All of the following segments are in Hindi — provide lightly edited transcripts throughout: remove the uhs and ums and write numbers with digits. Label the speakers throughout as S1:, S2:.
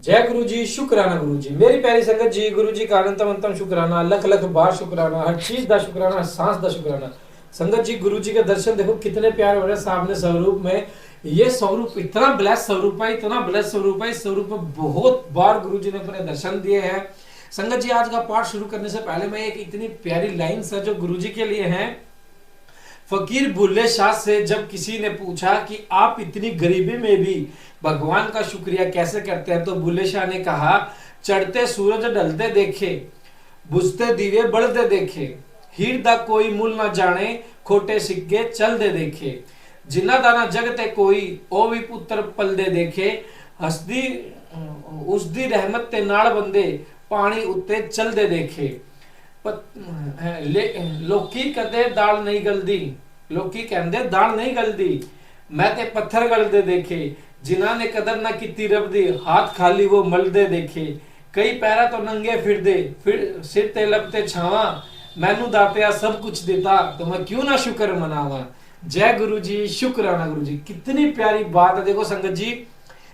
S1: जय गुरु जी, शुक्राना गुरु जी। मेरी प्यारी संगत जी, गुरु जी का अनंतम अंतम शुक्राना, लख लख बार शुक्राना, हर चीज का शुक्राना, हर सांस का शुक्राना। संगत जी, गुरु जी के दर्शन देखो कितने प्यारे हो रहे सामने स्वरूप में। ये स्वरूप इतना ब्लेस स्वरूप है, इतना ब्लेस स्वरूप है। इस स्वरूप में बहुत बार गुरु जी ने अपने दर्शन दिए हैं। संगत जी, आज का पाठ शुरू करने से पहले मैं एक इतनी प्यारी लाइन है जो गुरु जी के लिए है। फकीर बुल्ले शाह से जब किसी ने पूछा कि आप इतनी गरीबी में भी भगवान का शुक्रिया कैसे करते हैं, तो बुल्ले शाह ने कहा, चढ़ते सूरज ढलते देखे, बुझते दीवे बढ़ते देखे, हीर दा कोई मूल ना जाने, खोटे सिक्के चलते देखे, जिन्ना दाना जगते कोई ओ भी पुत्र पलदे देखे, हसदी उसदी रहमत ते नाल बंदे पानी उत्ते चलते देखे। लोकी कहते दाल नहीं गलदी, लोकी कहते दाल नहीं गलदी, मैं ते पत्थर गलदे देखे, जिन्हां ने कदर ना की रब दी, हाथ खाली वो मलदे देखे, कई पैरा तो नंगे फिर सिर ते लपते छावा, मैनू दातिया सब कुछ देता तो मैं क्यों ना शुक्र मनावा। जय गुरु जी, शुक्राना गुरु जी। कितनी प्यारी बात है। देखो संगत जी,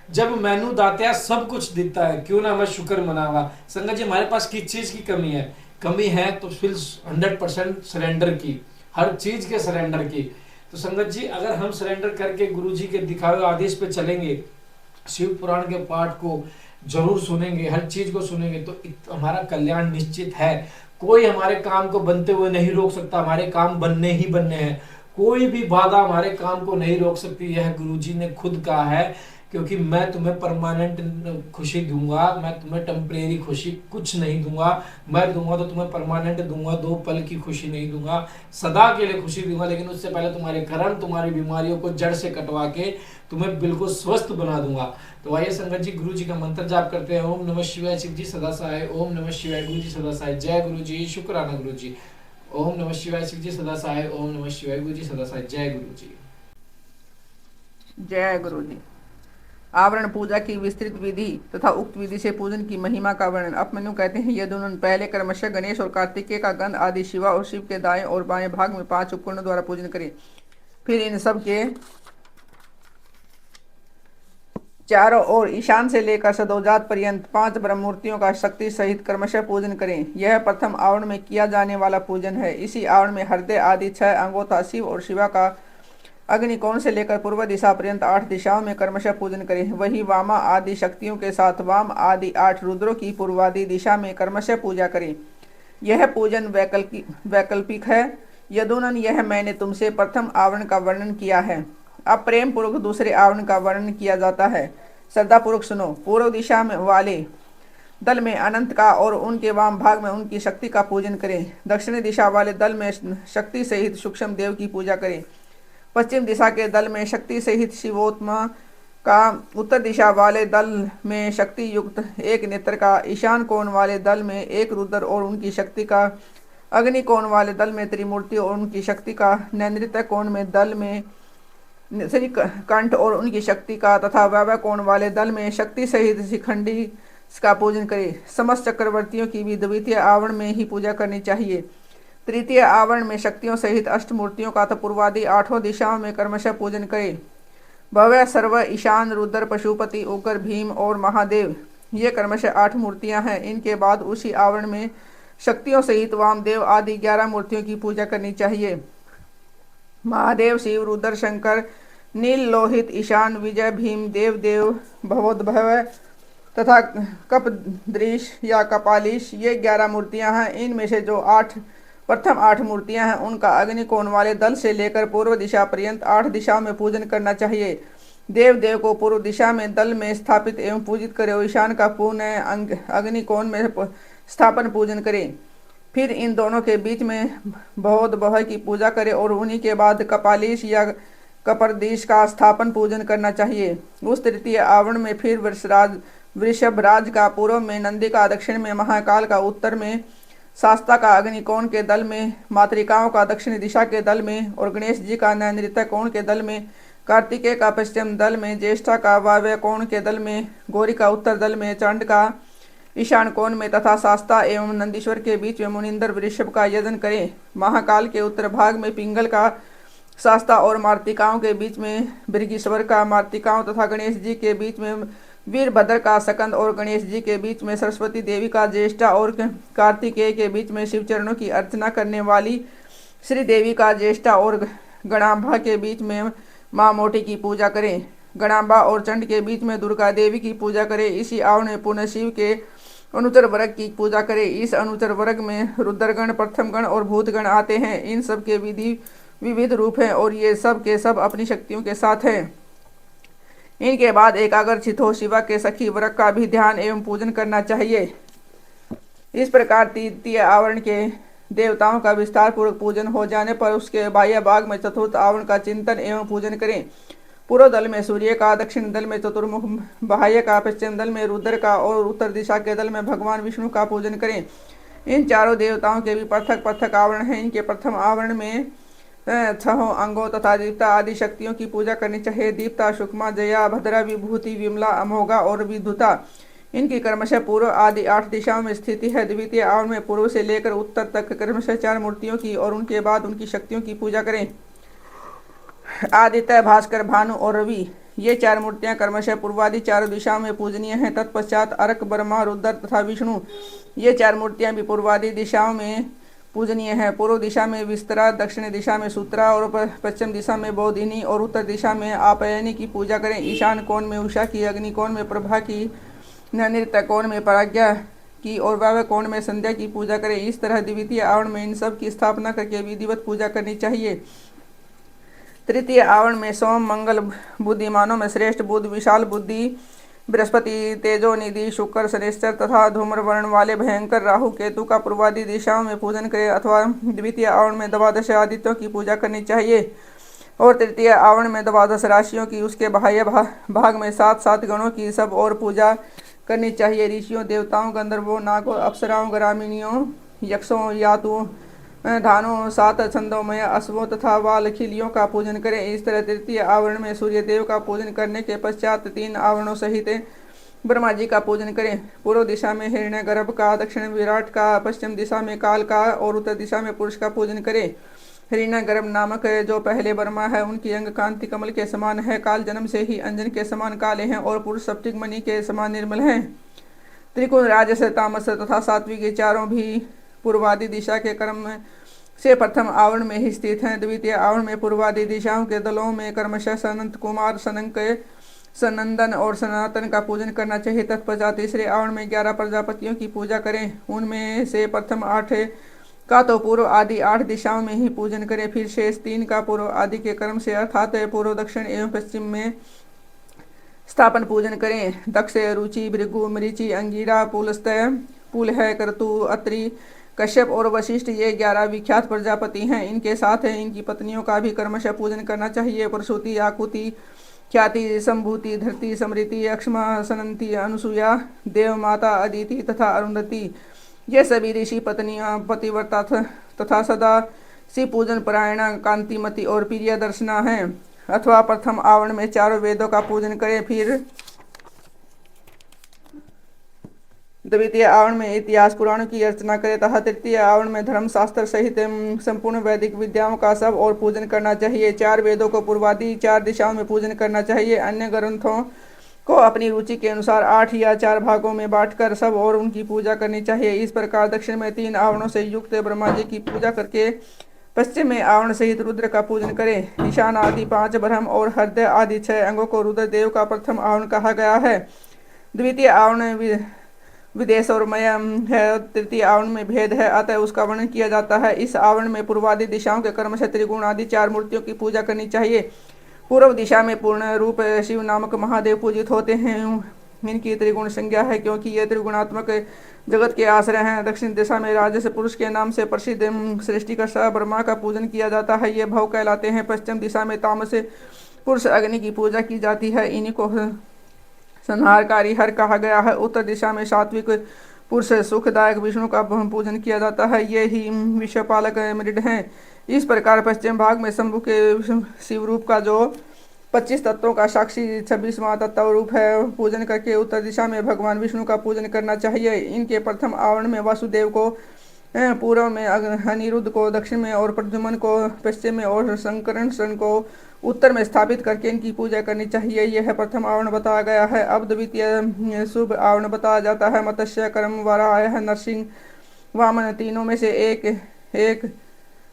S1: जब मैनू दातिया सब कुछ देता है, क्यों ना मैं शुक्र मनावा। संगत जी, हमारे पास किस चीज की कमी है? कमी है तो फिर 100% सरेंडर की, हर चीज के सरेंडर की। तो संगत जी, अगर हम सरेंडर करके गुरु जी के दिखाए हुए आदेश पे चलेंगे, शिव पुराण के पाठ को जरूर सुनेंगे, हर चीज को सुनेंगे, तो हमारा कल्याण निश्चित है। कोई हमारे काम को बनते हुए नहीं रोक सकता, हमारे काम बनने ही बनने हैं। कोई भी बाधा हमारे काम को नहीं रोक सकती, यह गुरु जी ने खुद कहा है। क्योंकि मैं तुम्हें परमानेंट खुशी दूंगा, मैं तुम्हें टेम्परेरी खुशी कुछ नहीं दूंगा। मैं दूंगा तो तुम्हें परमानेंट दूंगा, 2 पल की खुशी नहीं दूंगा, सदा के लिए खुशी दूंगा। लेकिन उससे पहले तुम्हारे कर्म, तुम्हारी बीमारियों को जड़ से कटवा के तुम्हें बिल्कुल स्वस्थ बना दूंगा। तो आइए संगत जी, गुरु जी का मंत्र जाप करते हैं। ओम नमः शिवाय, शिव जी सदा सहाय। ओम नमः शिवाय, गुरु जी सदा सहाय। जय गुरु जी, शुक्राना गुरु जी। ओम नमः शिवाय, शिव जी सदा सहाय। ओम नमः शिवाय, गुरु जी सदा सहाय। जय गुरु जी।
S2: जय गुरु जी। आवरण पूजा की विस्तृत विधि तथा उक्त विधि से पूजन की महिमा का वर्णन। अपमन्यु कहते हैं, यह दोनों पहले क्रमशः गणेश और कार्तिकेय का गंध आदि शिवा और शिव के दाएं और बाएं भाग में 5 उपकरणों द्वारा पूजन करें। फिर इन सब के चारों ओर ईशान से लेकर सदोजात पर्यंत 5 ब्रह्म मूर्तियों का शक्ति सहित क्रमशः पूजन करें। यह प्रथम आवरण में किया जाने वाला पूजन है। इसी आवरण में हृदय आदि 6 अंगों तथा शिव और शिवा का अग्निकोण से लेकर पूर्व दिशा पर्यंत 8 दिशाओं में क्रमशः पूजन करें। वही वामा आदि शक्तियों के साथ वाम आदि 8 रुद्रों की पूर्वादि दिशा में क्रमशः पूजा करें। यह पूजन वैकल्पिक है। यदुनन, यह मैंने तुमसे प्रथम आवरण का वर्णन किया है। अब प्रेम पूर्वक दूसरे आवरण का वर्णन किया जाता है। श्रद्धा पूर्वक सुनो। पूर्व दिशा में वाले दल में अनंत का और उनके वाम भाग में उनकी शक्ति का पूजन करें। दक्षिणी दिशा वाले दल में शक्ति सहित सूक्ष्म देव की पूजा करें। पश्चिम दिशा के दल में शक्ति सहित शिवोत्मा का, उत्तर दिशा वाले दल में शक्ति युक्त एक नेत्र का, ईशान कोण वाले दल में एक रुद्र और उनकी शक्ति का, अग्नि कोण वाले दल में त्रिमूर्ति और उनकी शक्ति का, नैनृत्य कोण में दल में श्री कंठ और उनकी शक्ति का, तथा वैभव कोण वाले दल में शक्ति सहित शिखंडी का पूजन करें। समस्त चक्रवर्तियों की भी द्वितीय आवरण में ही पूजा करनी चाहिए। तृतीय आवरण में शक्तियों सहित अष्टमूर्तियों का तथा पूर्वादि 8 दिशाओं में क्रमशः पूजन करें। भव्य, सर्व, ईशान, रुद्र, पशुपति, उग्र, भीम और महादेव, ये क्रमशः 8 मूर्तियां हैं। इनके बाद उसी आवरण में शक्तियों सहित वामदेव आदि 11 मूर्तियों की पूजा करनी चाहिए। महादेव, शिव, रुद्र, शंकर, नील लोहित, ईशान, विजय, भीम, देव, भवोद्भव तथा कपदृश या कपालीश, ये 11 मूर्तियां हैं। इनमें से जो प्रथम 8 मूर्तियां हैं, उनका अग्निकोण वाले दल से लेकर पूर्व दिशा पर्यंत 8 दिशाओं में पूजन करना चाहिए। देव को पूर्व दिशा में दल में स्थापित एवं पूजित करें और ईशान का पुनः अग्निकोण में स्थापन पूजन करें। फिर इन दोनों के बीच में भवोद्भव की पूजा करें और उन्हीं के बाद कपालीश या कपरदीश का स्थापन पूजन करना चाहिए। उस तृतीय आवरण में फिर वृषभ राज का पूर्व में, नंदी का दक्षिण में, महाकाल का उत्तर में, शास्ता का अग्निकोण के दल में, मातृकाओं का दक्षिण दिशा के दल में और गणेश जी का नैनृत्य कोण के दल में, कार्तिकेय का पश्चिम दल में, ज्येष्ठा का वायव्य कोण के दल में, गौरी का उत्तर दल में, चंड का ईशान कोण में तथा शास्ता एवं नंदीश्वर के बीच में मुनिंदर वृषभ का यजन करें। महाकाल के उत्तर भाग में पिंगल का, शास्ता और मार्तिकाओं के बीच में भृगीश्वर का, मार्तिकाओं तथा गणेश जी के बीच में वीरभद्र का सकंद और गणेश जी के बीच में सरस्वती देवी का ज्येष्ठा और कार्तिकेय के बीच में शिव चरणों की अर्चना करने वाली श्री देवी का ज्येष्ठा और गणाम्बा के बीच में माँ मोटी की पूजा करें। गणाम्बा और चंड के बीच में दुर्गा देवी की पूजा करें। इसी आवन में पुनः शिव के अनुचर वर्ग की पूजा करें। इस अनुचर वर्ग में रुद्रगण, प्रथमगण और भूतगण आते हैं। इन सब के विधि विविध रूप हैं और ये सब के सब अपनी शक्तियों के साथ हैं। इनके बाद एकाग्रचित हो शिवा के सखी वर्ग का भी ध्यान एवं पूजन करना चाहिए। इस प्रकार तृतीय आवरण के देवताओं का विस्तार पूर्वक पूजन हो जाने पर उसके बाह्य भाग में चतुर्थ आवरण का चिंतन एवं पूजन करें। पूर्व दल में सूर्य का, दक्षिण दल में चतुर्मुख बाह्य का, पश्चिम दल में रुद्र का और उत्तर दिशा के दल में भगवान विष्णु का पूजन करें। इन चारों देवताओं के भी पृथक पृथक आवरण हैं। इनके प्रथम आवरण में 6 अंगों तथा दीप्ता आदि शक्तियों की पूजा करनी चाहिए। दीप्ता, सुषमा, जया, भद्रा, विभूति, विमला, अमोघा और विद्युता इनकी क्रमशः पूर्व आदि 8 दिशाओं में स्थिति है। द्वितीय आवरण में पूर्व से लेकर उत्तर तक क्रमशः 4 मूर्तियों की और उनके बाद उनकी शक्तियों की पूजा करें। आदित्य, भास्कर, भानु और रवि ये 4 मूर्तियां क्रमशः पूर्वादि 4 दिशाओं में पूजनीय हैं। तत्पश्चात अर्क, ब्रह्मा, रुद्र तथा विष्णु ये 4 मूर्तियां भी पूर्वादि दिशाओं में पूजनीय है। पूर्व दिशा में विस्तरा, दक्षिण दिशा में सूत्रा और पश्चिम दिशा में बोधिनी और उत्तर दिशा में आपयनी की पूजा करें। ईशान कोण में उषा की, अग्नि कोण में प्रभा की, नैऋत्य कोण में प्राज्ञा की और वायव्य कोण में संध्या की पूजा करें। इस तरह द्वितीय आवरण में इन सब की स्थापना करके विधिवत पूजा करनी चाहिए। तृतीय आवरण में सोम, मंगल, बुद्धिमानों में श्रेष्ठ बुध, विशाल बुद्धि, बृहस्पति, तेजोनिधि, शुक्र, शनिश्चर तथा धूम्र वर्ण वाले भयंकर राहु केतु का पूर्वादि दिशाओं में पूजन करें अथवा द्वितीय आवरण में 12 आदित्यों की पूजा करनी चाहिए और तृतीय आवरण में 12 राशियों की, उसके बाह्य भाग में 7 गणों की सब और पूजा करनी चाहिए। ऋषियों, देवताओं, गंधर्वों, नागों, अप्सराओं, ग्रामीणियों, यक्षों, यातुओं, धानों, 7 छंदोमय अश्वों तथा वालखिलियों का पूजन करें। इस तरह तृतीय आवरण में सूर्य देव का पूजन करने के पश्चात 3 आवरणों सहित ब्रह्मा जी का पूजन करें। पूर्व दिशा में हिरण्यगर्भ का, दक्षिण विराट का, पश्चिम दिशा में काल का और उत्तर दिशा में पुरुष का पूजन करें। हिरण्यगर्भ नामक जो पहले ब्रह्मा है उनकी अंग कांति कमल के समान है। काल जन्म से ही अंजन के समान काले हैं और पुरुष स्फटिक मणि के समान निर्मल हैं। त्रिकोण, राजस, तामस तथा सात्विक ये चारों भी पूर्वादि दिशा के क्रम से प्रथम आवरण में ही स्थित हैं। द्वितीय आवरण में पूर्वादि दिशाओं के दलों में क्रमशः सनंत कुमार, सनंक, सनंदन और सनातन का पूजन करना चाहिए। तत्पश्चात तीसरे आवरण में 11 प्रजापतियों की पूजा करें। उनमें से प्रथम 8 का तो पूर्व आदि 8 दिशाओं में ही पूजन करें। फिर शेष 3 का पूर्व आदि के क्रम से अर्थात पूर्व, दक्षिण एवं पश्चिम में स्थापन पूजन करें। दक्ष, रुचि, भृगु, मरीचि, अंगिरा, पुलस्त्य, पुलह, क्रतु, अत्रि, कश्यप और वशिष्ठ ये 11 विख्यात प्रजापति हैं। इनके साथ इनकी पत्नियों का भी क्रमशः पूजन करना चाहिए। प्रसूति, आकुति, ख्याति, संभूति, धरती, समृति, अक्षमा, सनंती, अनुसुया, देव माता, अदिति तथा अरुंधति ये सभी ऋषि पत्नियां पतिव्रता तथा सदा शिव पूजन परायणा, कांतिमती और प्रिय दर्शना हैं। अथवा प्रथम आवरण में 4 वेदों का पूजन करें। फिर द्वितीय आवरण में इतिहास पुराणों की अर्चना करें तथा तृतीय आवरण में धर्मशास्त्र सहित संपूर्ण वैदिक विद्याओं का सब और पूजन करना चाहिए। 4 वेदों को पूर्वादि 4 दिशाओं में पूजन करना चाहिए। अन्य ग्रंथों को अपनी रुचि के अनुसार 8 या 4 भागों में बांटकर सब और उनकी पूजा करनी चाहिए। इस प्रकार दक्षिण में 3 आवरणों से युक्त ब्रह्मा जी की पूजा करके पश्चिम में आवरण सहित रुद्र का पूजन करें। ईशान आदि 5 ब्रह्म और हृदय आदि 6 अंगों को रुद्रदेव का प्रथम आवरण कहा गया है। द्वितीय आवरण विदेश और मय है। तृतीय आवरण में भेद है, अतः उसका वर्णन किया जाता है। इस आवरण में पूर्वादि दिशाओं के क्रमशः त्रिगुण आदि 4 मूर्तियों की पूजा करनी चाहिए। पूर्व दिशा में पूर्ण रूप शिव नामक महादेव पूजित होते हैं। इनकी त्रिगुण संज्ञा है क्योंकि ये त्रिगुणात्मक जगत के आश्रय हैं। दक्षिण दिशा में राजस पुरुष के नाम से प्रसिद्ध सृष्टिकर्ता ब्रह्मा का पूजन किया जाता है, ये भव कहलाते हैं। पश्चिम दिशा में तामस पुरुष अग्नि की पूजा की जाती है, इन्हीं को संहारकारी हर कहा गया है। उत्तर दिशा में सात्विक पुरुष सुखदायक विष्णु का पूजन किया जाता है, ये ही विश्वपालक मृड हैं। इस प्रकार पश्चिम भाग में शंभु के शिव रूप का जो 25 तत्वों का साक्षी 26वां तत्व रूप है पूजन करके उत्तर दिशा में भगवान विष्णु का पूजन करना चाहिए। इनके प्रथम आवरण में वासुदेव को पूर्व में अनिरुद्ध को, दक्षिण में और प्रद्युम्न को पश्चिम में और संकर्षण को उत्तर में स्थापित करके इनकी पूजा करनी चाहिए। यह प्रथम आवरण बताया गया है। अब द्वितीय शुभ आवरण बताया जाता है। मत्स्य, कर्म, वराह, नरसिंह, वामन, तीनों में से एक एक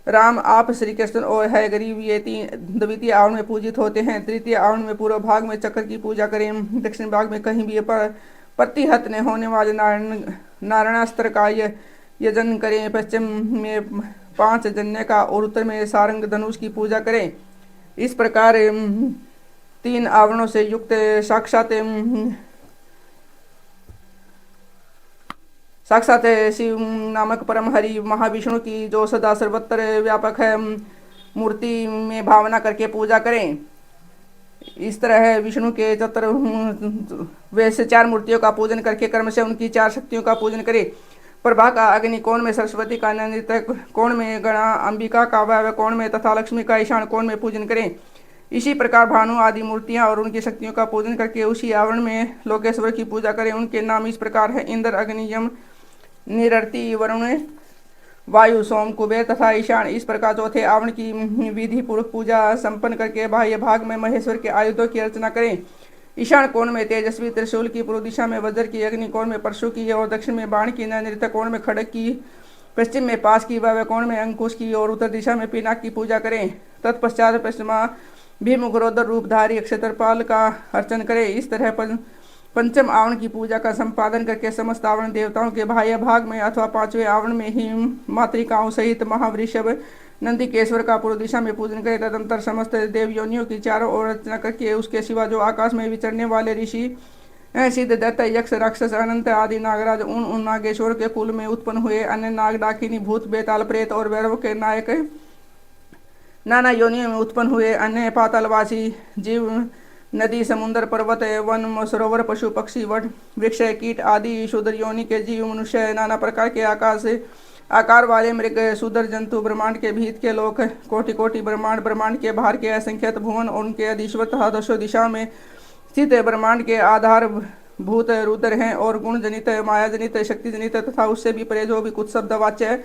S2: राम, आप, श्री कृष्ण और है गरीब, ये तीन द्वितीय आवरण में पूजित होते हैं। तृतीय आवरण में पूर्व भाग में चक्र की पूजा करें, दक्षिण भाग में कहीं भी प्रतिहत न होने वाले नारायणास्त्र का यजन करें, पश्चिम में 5 जन्य का और उत्तर में सारंग धनुष की पूजा करें। इस प्रकार 3 आवरणों से युक्त साक्षात शिव नामक परम हरि महाविष्णु की जो सदा सर्वत्र व्यापक है मूर्ति में भावना करके पूजा करें। इस तरह विष्णु के वैसे 4 मूर्तियों का पूजन करके कर्म से उनकी 4 शक्तियों का पूजन करें। प्रभा का अग्नि कोण में, सरस्वती का नैऋत्य कोण में, गणा अंबिका का वायव्य कोण में तथा लक्ष्मी का ईशान कोण में पूजन करें। इसी प्रकार भानु आदि मूर्तियां और उनकी शक्तियों का पूजन करके उसी आवरण में लोकेश्वर की पूजा करें। उनके नाम इस प्रकार है: इंद्र, अग्नि, यम, निरर्ति, वरुण, वायु, सोम, कुबेर तथा ईशान। इस प्रकार चौथे आवरण की विधि पूर्वक पूजा संपन्न करके बाह्य भाग में महेश्वर के आयुधों की अर्चना करें। ईशान कोण में तेजस्वी त्रिशूल की, पूर्व दिशा में वज्र की, अग्नि कोण में परशु की और दक्षिण में बाण की, नैऋत्य कोण में खड़ग की, पश्चिम में पास की, वायव्य कोण में अंकुश की और उत्तर दिशा में पिनाक की पूजा करें। तत्पश्चात पश्चिमा भीमुग्रोदर रूपधारी अक्षत्रपाल का अर्चन करें। इस तरह पंचम आवरण की पूजा का संपादन करके समस्त आवरण देवताओं के बाह्य भाग में अथवा 5वें आवरण में ही मातृकाओं सहित महावृषभ नंदिकेश्वर का पूर्व दिशा में पूजन करे। तदंतर समस्त देव योनियों की चारों ओर रचना करके उसके सिवा जो आकाश में विचरने वाले ऋषि, सिद्ध, दैत्य, यक्ष, राक्षस, अनंत आदि नागराज, उन नागेश्वर के कुल में उत्पन्न हुए अन्य नाग, डाकिनी, भूत, बेताल, प्रेत और भैरव के नायक, नाना योनियों में उत्पन्न हुए अन्य पातालवासी जीव, नदी, समुद्र, पर्वत, वन, सरोवर, पशु, पक्षी, वट, वृक्ष, कीट आदि शूद्र योनि के जीव, मनुष्य, नाना प्रकार के आकार वाले मृग, शूद्र जंतु, ब्रह्मांड के भीत के लोक, कोटि कोटि ब्रह्मांड, ब्रह्मांड के बाहर के असंख्यत भुवन और उनके अधीश्वर तथा दशो दिशा में स्थित ब्रह्मांड के आधार भूत रुद्र हैं और गुण जनित, माया जनित, शक्ति जनित तथा उससे भी परे जो भी कुछ शब्द वाच्य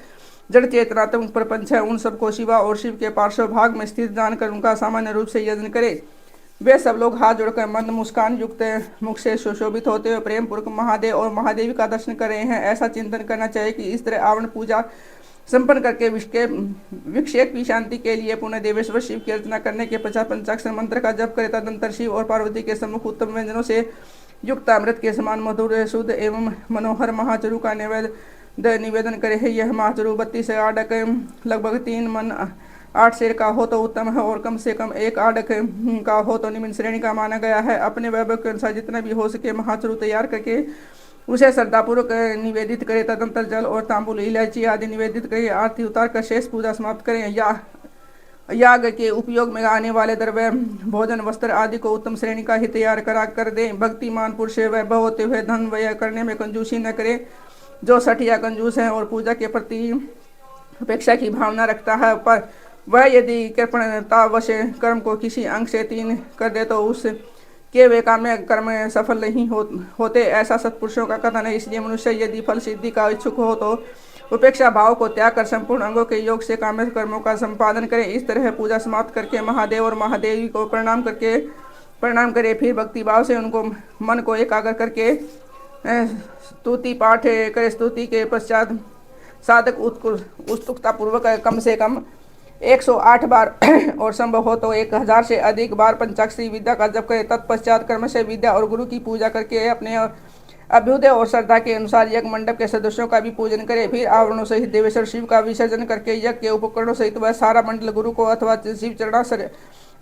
S2: जड़ चेतनात्मक प्रपंच है, उन सबको शिवा और शिव के पार्श्व भाग में स्थित जानकर उनका सामान्य रूप से यजन करे। वे सब लोग हाथ जोड़कर मंद मुस्कान युक्त मुख से सुशोभित होते हुए प्रेम पूर्वक महादेव और महादेवी का दर्शन कर रहे हैं। ऐसा चिंतन करना चाहिए कि इस तरह आवरण पूजा संपन्न करके विक्षेप की शांति के लिए पुनः देवेश्वर शिव की अर्चना करने के पश्चात पंचाक्षर मंत्र का जप करे। तदंतर शिव और पार्वती के सम्मुख उत्तम व्यंजनों से युक्त अमृत के समान मधुर, शुद्ध एवं मनोहर महाचरु का निवेदन करे। यह महाचरु 32 आडक लगभग 3 मन 8 शेर का हो तो उत्तम है और कम से कम 1 आडक का हो तो निम्न श्रेणी का माना गया है। अपने वैभव के अनुसार जितना भी हो सके महाचरु तैयार करके उसे श्रद्धापूर्वक निवेदित करे। तदंतर जल और तांबुल, इलायची आदि निवेदित करे। आरती उतार कर शेष पूजा समाप्त करें। याग के उपयोग में आने वाले द्रव्य, भोजन, वस्त्र आदि को उत्तम श्रेणी का ही तैयार करा कर दें। भक्तिमान पुरुष वैभव होते हुए धन व्यय करने में कंजूसी न करे। जो सठिया कंजूस है और पूजा के प्रति अपेक्षा की भावना रखता है, पर वह यदि कृपणतावश कर्म को किसी अंग से 3 कर दे तो उस के वे काम्य कर्म सफल नहीं होते, ऐसा सत्पुरुषों का कथन है। इसलिए मनुष्य यदि फल सिद्धि का इच्छुक हो तो उपेक्षा भाव को त्याग कर संपूर्ण अंगों के योग से काम्य कर्मों का संपादन करें। इस तरह पूजा समाप्त करके महादेव और महादेवी को प्रणाम करे। फिर भक्ति भाव से उनको मन को एकाग्र करके स्तुति पाठ करे। स्तुति के पश्चात साधक उत्सुकता पूर्वक कम से कम 108 बार और संभव हो तो 1000 से अधिक बार पंचाक्षरी विद्या का जप करे। तत्पश्चात कर्म से विद्या और गुरु की पूजा करके अपने अभ्युदय और श्रद्धा के अनुसार यज्ञ मंडप के सदस्यों का भी पूजन करे। फिर आवरणों सहित देवेश्वर शिव का विसर्जन करके यज्ञ के उपकरणों सहित वह सारा मंडल गुरु को अथवा शिव चरणाश्रय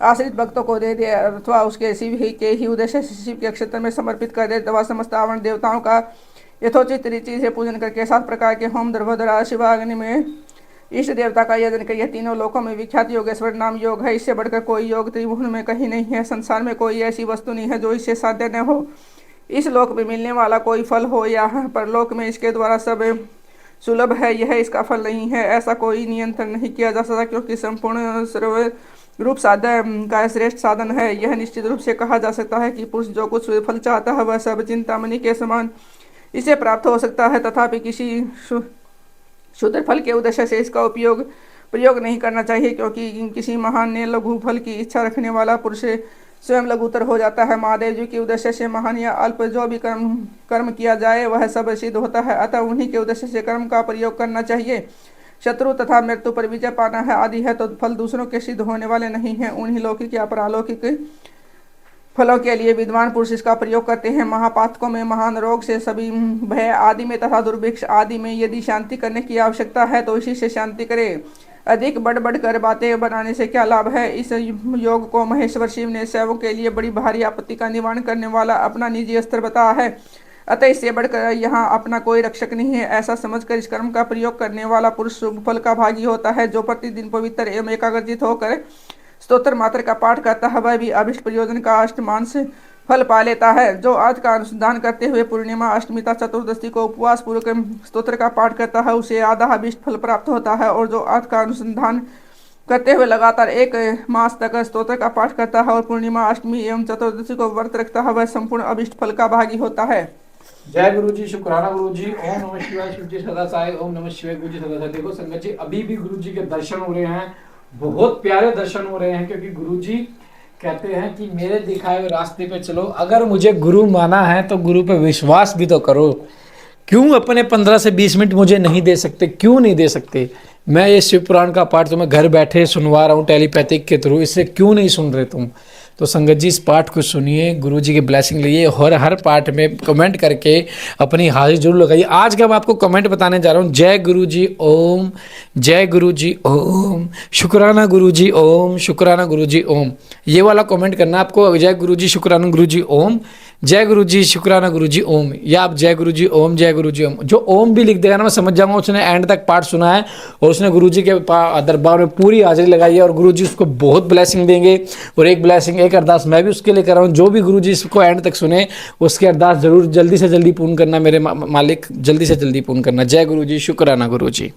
S2: आश्रित भक्तों को दे दे अथवा उसके शिव ही के ही उद्देश्य से शिव के क्षेत्र में समर्पित कर दे। अथवा समस्त आवरण देवताओं का यथोचित रीति से पूजन करके 7 प्रकार के होम, द्रव्योदरा, शिवाग्नि में इष्ट देवता का यजन करिए। तीनों लोकों में विख्यात योगेश्वर नाम योग है। इससे बढ़कर कोई योग त्रिभुवन में कहीं नहीं है। संसार में कोई ऐसी वस्तु नहीं है जो इससे साध्य न हो। इस लोक में मिलने वाला कोई फल हो या परलोक में इसके द्वारा सब सुलभ है, यह इसका फल नहीं है, ऐसा कोई नियंत्रण नहीं किया जा सकता, क्योंकि संपूर्ण सर्व रूप साध्य का श्रेष्ठ साधन है। यह निश्चित रूप से कहा जा सकता है कि पुरुष जो कुछ फल चाहता है वह सब चिंतामणि के समान इसे प्राप्त हो सकता है। तथापि किसी क्षुद्र फल के उद्देश्य से इसका प्रयोग नहीं करना चाहिए, क्योंकि किसी महान ने लघु फल की इच्छा रखने वाला पुरुष स्वयं लघुतर हो जाता है। महादेव जी के उद्देश्य से महान या अल्प जो भी कर्म किया जाए वह सब सिद्ध होता है, अतः उन्हीं के उद्देश्य से कर्म का प्रयोग करना चाहिए। शत्रु तथा मृत्यु पर विजय पाना है आदि है तो फल दूसरों के सिद्ध होने वाले नहीं हैं, उन्हीं लौकिक या परालौकिक फलों के लिए विद्वान पुरुष इसका प्रयोग करते हैं। महापातकों में, महान रोग से, सभी भय आदि में तथा दुर्भिक्ष आदि में यदि शांति करने की आवश्यकता है तो इसी से शांति करे। अधिक बढ़ कर बातें बनाने से क्या लाभ है। इस योग को महेश्वर शिव ने शैवों के लिए बड़ी भारी आपत्ति का निवारण करने वाला अपना निजी अस्त्र बताया है, अतः इससे बढ़कर यहाँ अपना कोई रक्षक नहीं है। ऐसा समझकर इस कर्म का प्रयोग करने वाला पुरुष शुभ फल का भागी होता है। जो प्रतिदिन पवित्र एवं एकाग्रचित होकर स्तोत्र मात्र का पाठ करता है वह भी अभिष्ट प्रयोजन का अष्टमांश फल पा लेता है। जो अर्थ का अनुसंधान करते हुए पूर्णिमा, अष्टमी तथा चतुर्दशी को उपवास पूर्वक स्तोत्र का पाठ करता है उसे आधा अभिष्ट फल प्राप्त होता है, और जो अर्थ का अनुसंधान करते हुए लगातार 1 मास तक स्तोत्र का पाठ करता है और पूर्णिमा, अष्टमी एवं चतुर्दशी को व्रत रखता है वह संपूर्ण अभिष्ट फल का भागी होता है।
S1: जय गुरु जी, शुक्राना गुरु जी। ओम नमः शिवाय, शिव जी सदा सहाय। ओम नमः शिवाय, गुरु जी सदा सहाय। देखो संगत जी, अभी भी गुरु जी के दर्शन हो रहे हैं, बहुत प्यारे दर्शन हो रहे हैं, क्योंकि गुरु जी कहते हैं कि मेरे दिखाए हुए रास्ते पे चलो। अगर मुझे गुरु माना है तो गुरु पे विश्वास भी तो करो। क्यों अपने 15 से 20 मिनट मुझे नहीं दे सकते? क्यों नहीं दे सकते? मैं ये शिव पुराण का पाठ तुम्हें घर बैठे सुनवा रहा हूँ टेलीपैथिक के थ्रू, इससे क्यों नहीं सुन रहे तुम? तो संगत जी, इस पाठ को सुनिए, गुरु जी की ब्लेसिंग लीजिए और हर पाठ में कमेंट करके अपनी हाजिरी जरूर लगाइए। आज का मैं आपको कमेंट बताने जा रहा हूँ, जय गुरु जी ओम, जय गुरु जी ओम, शुक्राना गुरु जी ओम, शुक्राना गुरु जी ओम। ये वाला कमेंट करना आपको, जय गुरु जी शुक्राना गुरु जी ओम, जय गुरु जी शुक्राना गुरु जी ओम, या आप जय गुरु जी ओम, जय गुरु जी ओम। जो ओम भी लिख देगा ना, मैं समझ जाऊंगा उसने एंड तक पाठ सुना है और उसने गुरु जी के दरबार में पूरी हाजिरी लगाई है, और गुरु जी उसको बहुत ब्लेसिंग देंगे। और एक ब्लेसिंग, एक अरदास मैं भी उसके लिए कर रहा हूँ, जो भी गुरु जी इसको एंड तक सुने उसकी अरदास जरूर जल्दी से जल्दी पूर्ण करना। मेरे मालिक, जल्दी से जल्दी पूर्ण करना। जय गुरु जी, शुक्राना गुरु जी।